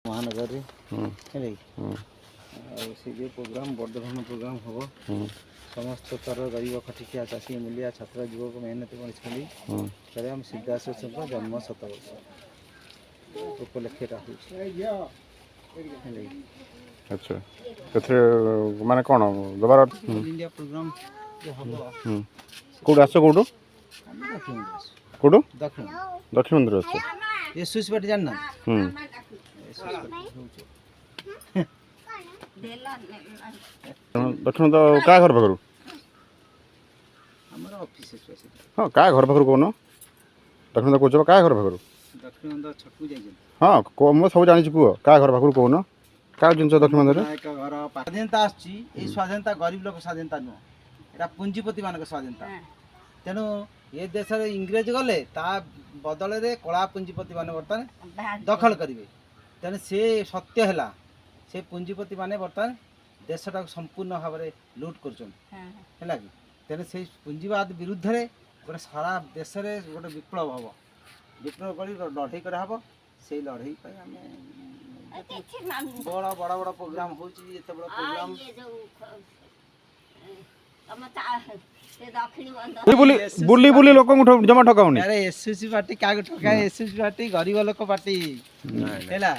महानगर है से जो प्रोग्राम बड़ धरण प्रोग्राम हम समस्त स्तर गरीब खटिया चाषी मूलिया छात्र युवक मेहनत मणि आम सिद्धाश्वर जन्म 7 वर्ष उपलक्षे अच्छा माने कौन दबार इंडिया प्रोग्राम जो हम कौट आस कौटू कौटू दक्षिण दक्षिण मंदिर आस ये सुइस बाटी जानना दक्षिण तो क्या घर पाखर हमारा ऑफिस है हाँ क्या घर पाखर कौन दक्षिण तो कौच क्या घर पाखर दक्षिण छटकू जाइए हाँ मुझे सब जानी कह क्या घर पाखर कौन क्या जिन दक्षिण मंदिर घर स्वाधीनता आसी स्वाधीनता गरीब लोक स्वाधीनता नुह एटा पुंजीपति मान स्वाधीनता तेणु ये देश में इंग्रेज गले ता बदल रे कला पुंजीपति मान बर्तमान दखल करेंगे तेणु से सत्य है से पुंजीपति मान बर्तमान देशटा संपूर्ण भाव में लुट कर तेणु से पुंजीवाद विरुद्ध रे गोटे सारा देश में गोटे विप्लव हम विप्लव कर लड़े कराब से लड़े बड़ा बड़ा बड़ा प्रोग्राम हो बड़ा प्रोग्राम बुली बुली लोक जमा ठकाऊनी अरे एसएससी पार्टी क्या ठका एसएससी पार्टी गरीब लोक पार्टी है